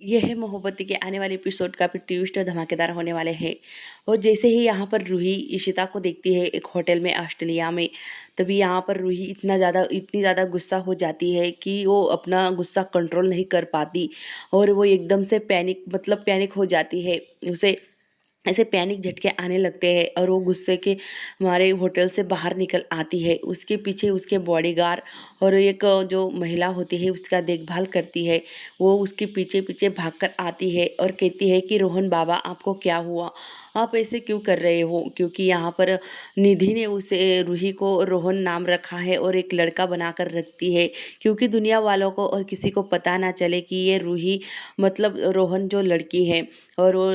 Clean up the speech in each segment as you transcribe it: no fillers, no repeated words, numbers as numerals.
ये है मोहब्बती के आने वाले एपिसोड का भी ट्विस्ट धमाकेदार होने वाले हैं। और जैसे ही यहाँ पर रूही इशिता को देखती है एक होटल में ऑस्ट्रेलिया में, तभी यहाँ पर रूही इतनी ज़्यादा गुस्सा हो जाती है कि वो अपना गुस्सा कंट्रोल नहीं कर पाती। और वो एकदम से पैनिक हो जाती है। उसे ऐसे पैनिक झटके आने लगते हैं और वो गुस्से के मारे होटल से बाहर निकल आती है। उसके पीछे उसके बॉडीगार्ड और एक जो महिला होती है उसका देखभाल करती है, वो उसके पीछे पीछे भागकर आती है और कहती है कि रोहन बाबा आपको क्या हुआ, आप ऐसे क्यों कर रहे हो। क्योंकि यहाँ पर निधि ने उसे रूही को रोहन नाम रखा है और एक लड़का बनाकर रखती है, क्योंकि दुनिया वालों को और किसी को पता ना चले कि ये रूही मतलब रोहन जो लड़की है। और वो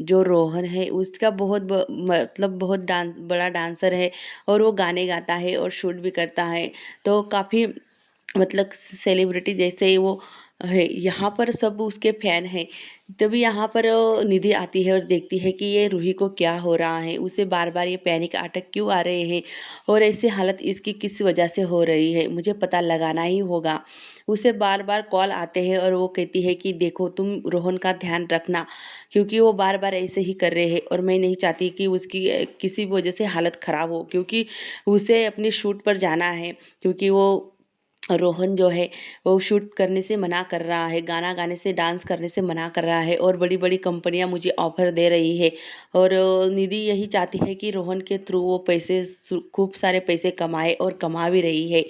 जो रोहन है उसका बहुत बड़ा डांसर है और वो गाने गाता है और शूट भी करता है। तो काफ़ी सेलिब्रिटी जैसे ही वो है, यहाँ पर सब उसके फैन हैं। तभी यहाँ पर निधि आती है और देखती है कि ये रूही को क्या हो रहा है, उसे बार बार ये पैनिक अटैक क्यों आ रहे हैं और ऐसी हालत इसकी किस वजह से हो रही है, मुझे पता लगाना ही होगा। उसे बार बार कॉल आते हैं और वो कहती है कि देखो तुम रोहन का ध्यान रखना, क्योंकि वो बार बार ऐसे ही कर रहे हैं और मैं नहीं चाहती कि उसकी किसी वजह से हालत ख़राब हो, क्योंकि उसे अपनी शूट पर जाना है। क्योंकि वो रोहन जो है वो शूट करने से मना कर रहा है, गाना गाने से डांस करने से मना कर रहा है और बड़ी बड़ी कंपनियां मुझे ऑफर दे रही है। और निधि यही चाहती है कि रोहन के थ्रू वो खूब सारे पैसे कमाए और कमा भी रही है।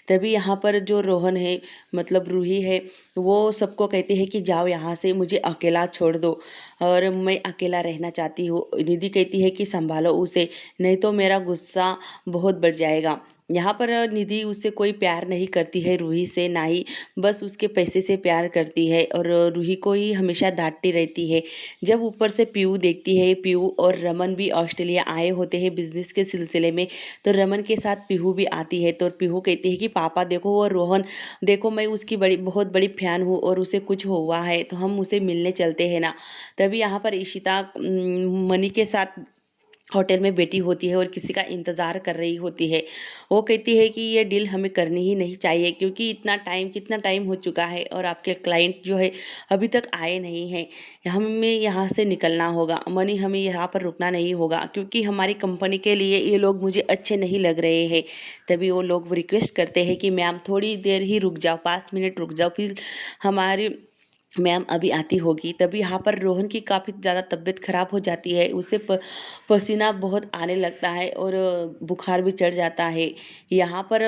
तभी यहाँ पर जो रोहन है मतलब रूही है, वो सबको कहती है कि जाओ यहाँ से, मुझे अकेला छोड़ दो और मैं अकेला रहना चाहती हूँ। निधि कहती है कि संभालो उसे, नहीं तो मेरा गुस्सा बहुत बढ़ जाएगा। यहाँ पर निधि उससे कोई प्यार नहीं करती है रूही से, ना ही बस उसके पैसे से प्यार करती है और रूही को ही हमेशा डांटती रहती है। जब ऊपर से पीयू देखती है, पीयू और रमन भी ऑस्ट्रेलिया आए होते हैं बिजनेस के सिलसिले में, तो रमन के साथ पीहू भी आती है। तो पीहू कहती है कि पापा देखो वो रोहन, देखो मैं उसकी बहुत बड़ी फैन हूँ और उसे कुछ हुआ है तो हम उसे मिलने चलते हैं ना। तभी यहाँ पर इशिता मनी के साथ होटल में बैठी होती है और किसी का इंतज़ार कर रही होती है। वो कहती है कि ये डील हमें करनी ही नहीं चाहिए, क्योंकि कितना टाइम हो चुका है और आपके क्लाइंट जो है अभी तक आए नहीं हैं। हमें यहाँ से निकलना होगा मनी, हमें यहाँ पर रुकना नहीं होगा, क्योंकि हमारी कंपनी के लिए ये लोग मुझे अच्छे नहीं लग रहे हैं। तभी वो लोग रिक्वेस्ट करते हैं कि मैम थोड़ी देर ही रुक जाओ, 5 मिनट रुक जाओ, फिर हमारी मैम अभी आती होगी। तभी यहाँ पर रोहन की काफ़ी ज़्यादा तबीयत खराब हो जाती है, उसे पसीना बहुत आने लगता है और बुखार भी चढ़ जाता है। यहाँ पर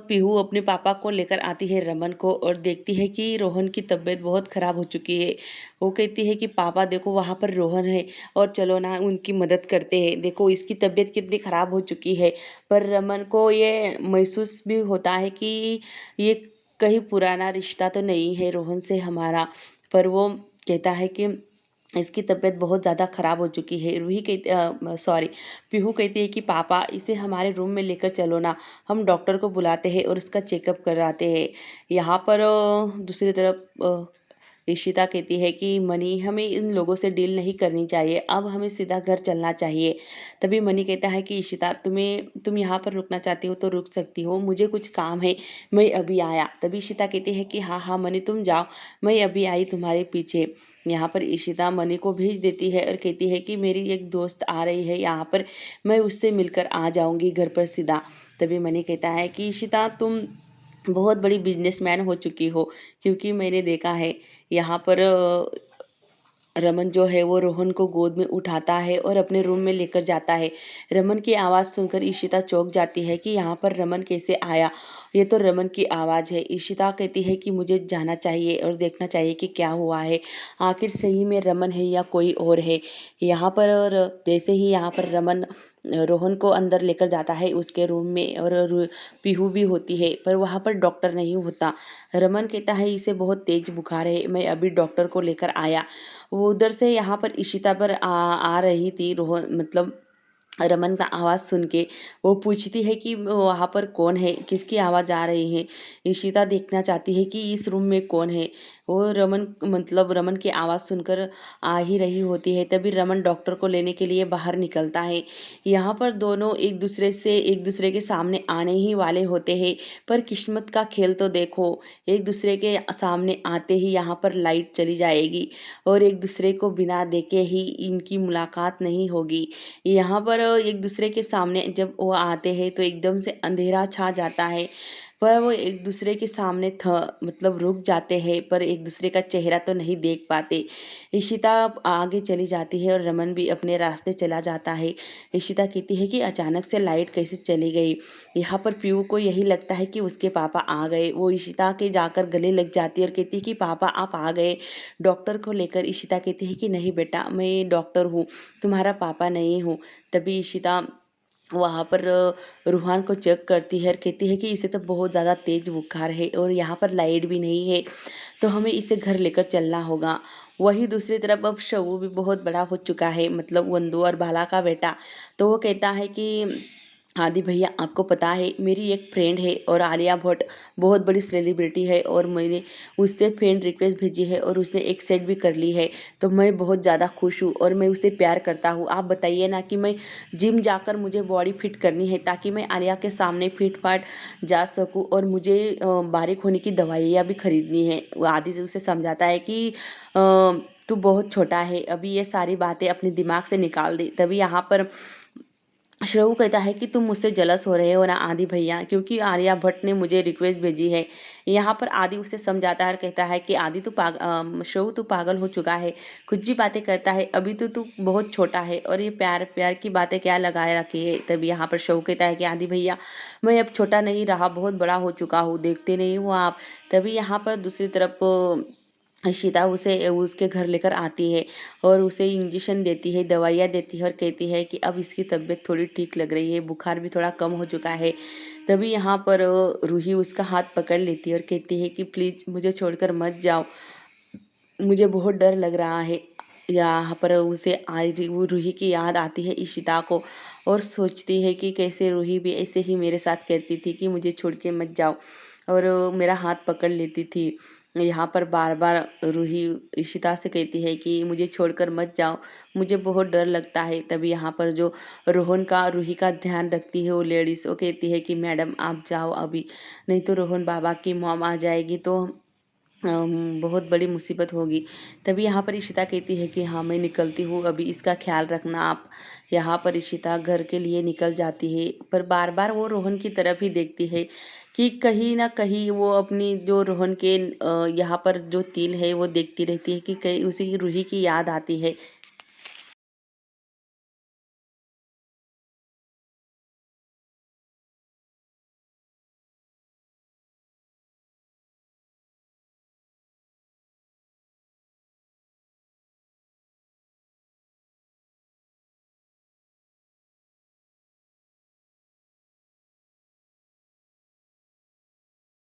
पीहू अपने पापा को लेकर आती है रमन को और देखती है कि रोहन की तबीयत बहुत खराब हो चुकी है। वो कहती है कि पापा देखो वहाँ पर रोहन है और चलो ना उनकी मदद करते हैं, देखो इसकी तबीयत कितनी खराब हो चुकी है। पर रमन को ये महसूस भी होता है कि ये कहीं पुराना रिश्ता तो नहीं है रोहन से हमारा। पर वो कहता है कि इसकी तबीयत बहुत ज़्यादा ख़राब हो चुकी है। पीहू कहती है कि पापा इसे हमारे रूम में लेकर चलो ना, हम डॉक्टर को बुलाते हैं और उसका चेकअप कराते हैं। यहाँ पर दूसरी तरफ इशिता कहती है कि मनी हमें इन लोगों से डील नहीं करनी चाहिए, अब हमें सीधा घर चलना चाहिए। तभी मनी कहता है कि इशिता तुम यहाँ पर रुकना चाहती हो तो रुक सकती हो, मुझे कुछ काम है, मैं अभी आया। तभी इशिता कहती है कि हाँ हाँ मनी तुम जाओ, मैं अभी आई तुम्हारे पीछे। यहाँ पर इशिता मनी को भेज देती है और कहती है कि मेरी एक दोस्त आ रही है यहाँ पर, मैं उससे मिलकर आ जाऊँगी घर पर सीधा। तभी मनी कहता है कि इशिता तुम बहुत बड़ी बिजनेसमैन हो चुकी हो, क्योंकि मैंने देखा है यहाँ पर रमन जो है वो रोहन को गोद में उठाता है और अपने रूम में लेकर जाता है। रमन की आवाज़ सुनकर इशिता चौंक जाती है कि यहाँ पर रमन कैसे आया, ये तो रमन की आवाज़ है। इशिता कहती है कि मुझे जाना चाहिए और देखना चाहिए कि क्या हुआ है, आखिर सही में रमन है या कोई और है। यहाँ पर जैसे ही यहाँ पर रमन रोहन को अंदर लेकर जाता है उसके रूम में और पीहू भी होती है, पर वहाँ पर डॉक्टर नहीं होता। रमन कहता है इसे बहुत तेज बुखार है, मैं अभी डॉक्टर को लेकर आया। वो उधर से यहाँ पर इशिता पर आ रही थी रोहन रमन का आवाज़ सुन के। वो पूछती है कि वहाँ पर कौन है, किसकी आवाज़ आ रही है। इशिता देखना चाहती है कि इस रूम में कौन है। वो रमन की आवाज़ सुनकर आ ही रही होती है। तभी रमन डॉक्टर को लेने के लिए बाहर निकलता है। यहाँ पर दोनों एक दूसरे के सामने आने ही वाले होते हैं, पर किस्मत का खेल तो देखो, एक दूसरे के सामने आते ही यहाँ पर लाइट चली जाएगी और एक दूसरे को बिना देखे ही इनकी मुलाकात नहीं होगी। यहाँ पर एक दूसरे के सामने जब वो आते हैं तो एकदम से अंधेरा छा जाता है, पर वो एक दूसरे के सामने मतलब रुक जाते हैं, पर एक दूसरे का चेहरा तो नहीं देख पाते। इशिता आगे चली जाती है और रमन भी अपने रास्ते चला जाता है। इशिता कहती है कि अचानक से लाइट कैसे चली गई। यहाँ पर पीयू को यही लगता है कि उसके पापा आ गए। वो इशिता के जाकर गले लग जाती है और कहती है कि पापा आप आ गए डॉक्टर को लेकर। इशिता कहती है कि नहीं बेटा, मैं डॉक्टर हूँ, तुम्हारा पापा नहीं हूँ। तभी इशिता वहाँ पर रूहान को चेक करती है और कहती है कि इसे तो बहुत ज़्यादा तेज बुखार है और यहाँ पर लाइट भी नहीं है, तो हमें इसे घर लेकर चलना होगा। वहीं दूसरी तरफ अब शवू भी बहुत बड़ा हो चुका है, मतलब वंदू और बाला का बेटा। तो वो कहता है कि आदि भैया, आपको पता है मेरी एक फ्रेंड है और आलिया भट्ट बहुत बड़ी सेलिब्रिटी है और मैंने उससे फ्रेंड रिक्वेस्ट भेजी है और उसने एक्सेप्ट भी कर ली है, तो मैं बहुत ज़्यादा खुश हूँ और मैं उसे प्यार करता हूँ। आप बताइए ना कि मैं जिम जाकर मुझे बॉडी फिट करनी है ताकि मैं आलिया के सामने फिट फाट जा सकूँ, और मुझे बारीक होने की दवाइयाँ भी खरीदनी है। वो आदि से उसे समझाता है कि तू बहुत छोटा है, अभी ये सारी बातें अपने दिमाग से निकाल दे। तभी यहाँ पर श्रवू कहता है कि तुम मुझसे जलस हो रहे हो ना आदि भैया, क्योंकि आलिया भट्ट ने मुझे रिक्वेस्ट भेजी है। यहाँ पर आदि उसे समझाता है और कहता है कि आदि श्रवू तू पागल हो चुका है, कुछ भी बातें करता है, अभी तो तू बहुत छोटा है और ये प्यार प्यार की बातें क्या लगाए रखी है। तभी यहाँ पर श्रवू कहता है कि आदि भैया, मैं अब छोटा नहीं रहा, बहुत बड़ा हो चुका हूँ, देखते नहीं हो आप। तभी यहाँ पर दूसरी तरफ सीता उसे उसके घर लेकर आती है और उसे इंजेक्शन देती है, दवाइयाँ देती है और कहती है कि अब इसकी तबीयत थोड़ी ठीक लग रही है, बुखार भी थोड़ा कम हो चुका है। तभी यहाँ पर रूही उसका हाथ पकड़ लेती है और कहती है कि प्लीज़ मुझे छोड़कर मत जाओ, मुझे बहुत डर लग रहा है। यहाँ पर उसे वो रूही की याद आती है इशिता को, और सोचती है कि कैसे रूही भी ऐसे ही मेरे साथ करती थी कि मुझे छोड़ के मत जाओ, और मेरा हाथ पकड़ लेती थी। यहाँ पर बार बार रूही इशिता से कहती है कि मुझे छोड़कर मत जाओ, मुझे बहुत डर लगता है। तभी यहाँ पर जो रूही का ध्यान रखती है वो लेडीज, वो कहती है कि मैडम आप जाओ अभी, नहीं तो रोहन बाबा की मॉम आ जाएगी तो बहुत बड़ी मुसीबत होगी। तभी यहाँ पर इशिता कहती है कि हाँ मैं निकलती हूँ, अभी इसका ख्याल रखना आप। यहाँ पर इशिता घर के लिए निकल जाती है, पर बार बार वो रोहन की तरफ ही देखती है कि कहीं ना कहीं वो अपनी जो रोहन के यहाँ पर जो तिल है वो देखती रहती है कि कहीं उसे रूही की याद आती है।